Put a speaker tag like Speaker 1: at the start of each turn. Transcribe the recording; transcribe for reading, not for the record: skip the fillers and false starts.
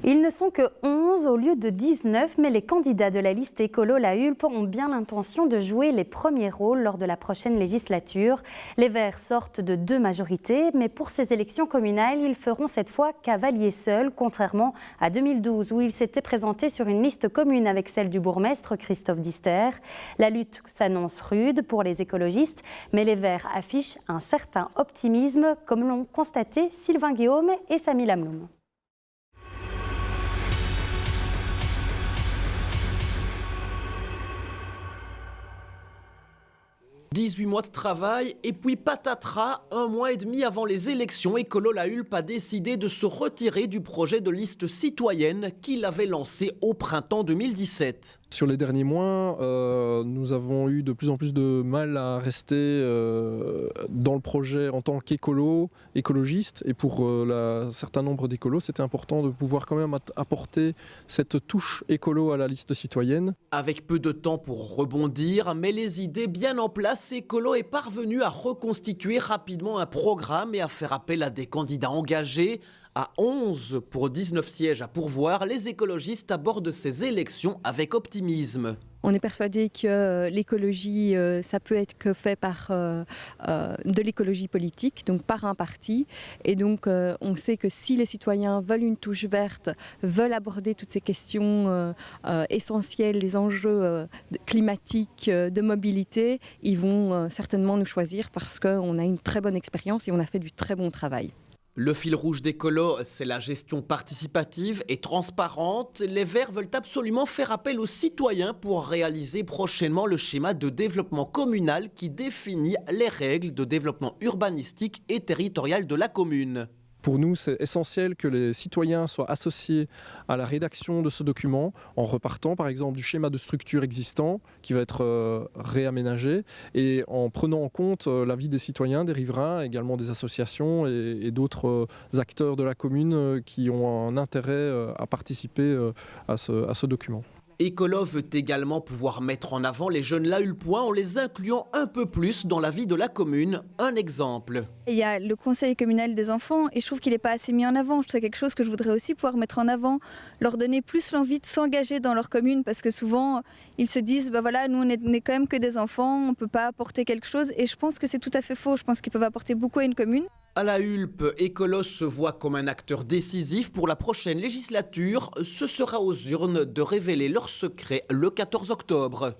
Speaker 1: Ils ne sont que 11 au lieu de 19, mais les candidats de la liste écolo La Hulpe ont bien l'intention de jouer les premiers rôles lors de la prochaine législature. Les Verts sortent de 2 majorités, mais pour ces élections communales, ils feront cette fois cavalier seul, contrairement à 2012 où ils s'étaient présentés sur une liste commune avec celle du bourgmestre Christophe Dister. La lutte s'annonce rude pour les écologistes, mais les Verts affichent un certain optimisme, comme l'ont constaté Sylvain Guillaume et Samy Lamloum.
Speaker 2: 18 mois de travail et puis patatras, 1 mois et demi avant les élections, Écolo La Hulpe a décidé de se retirer du projet de liste citoyenne qu'il avait lancé au printemps 2017.
Speaker 3: Sur les derniers mois, nous avons eu de plus en plus de mal à rester dans le projet en tant qu'écologiste. Et pour un certain nombre d'écolos, c'était important de pouvoir quand même apporter cette touche écolo à la liste citoyenne.
Speaker 2: Avec peu de temps pour rebondir, mais les idées bien en place, Écolo est parvenu à reconstituer rapidement un programme et à faire appel à des candidats engagés. À 11 pour 19 sièges à pourvoir, les écologistes abordent ces élections avec optimisme.
Speaker 4: On est persuadé que l'écologie, ça peut être que fait par de l'écologie politique, donc par un parti. Et donc on sait que si les citoyens veulent une touche verte, veulent aborder toutes ces questions essentielles, les enjeux climatiques, de mobilité, ils vont certainement nous choisir parce qu'on a une très bonne expérience et on a fait du très bon travail.
Speaker 2: Le fil rouge d'Écolo, c'est la gestion participative et transparente. Les Verts veulent absolument faire appel aux citoyens pour réaliser prochainement le schéma de développement communal qui définit les règles de développement urbanistique et territorial de la commune.
Speaker 3: Pour nous, c'est essentiel que les citoyens soient associés à la rédaction de ce document en repartant par exemple du schéma de structure existant qui va être réaménagé et en prenant en compte l'avis des citoyens, des riverains, également des associations et d'autres acteurs de la commune qui ont un intérêt à participer à ce document.
Speaker 2: Écolo veut également pouvoir mettre en avant les jeunes Lahulpois en les incluant un peu plus dans la vie de la commune. Un exemple.
Speaker 5: Il y a le conseil communal des enfants et je trouve qu'il n'est pas assez mis en avant. C'est quelque chose que je voudrais aussi pouvoir mettre en avant, leur donner plus l'envie de s'engager dans leur commune parce que souvent ils se disent bah voilà, nous on n'est quand même que des enfants, on ne peut pas apporter quelque chose et je pense que c'est tout à fait faux. Je pense qu'ils peuvent apporter beaucoup à une commune.
Speaker 2: À La Hulpe, Écolo se voit comme un acteur décisif pour la prochaine législature. Ce sera aux urnes de révéler leurs secrets le 14 octobre.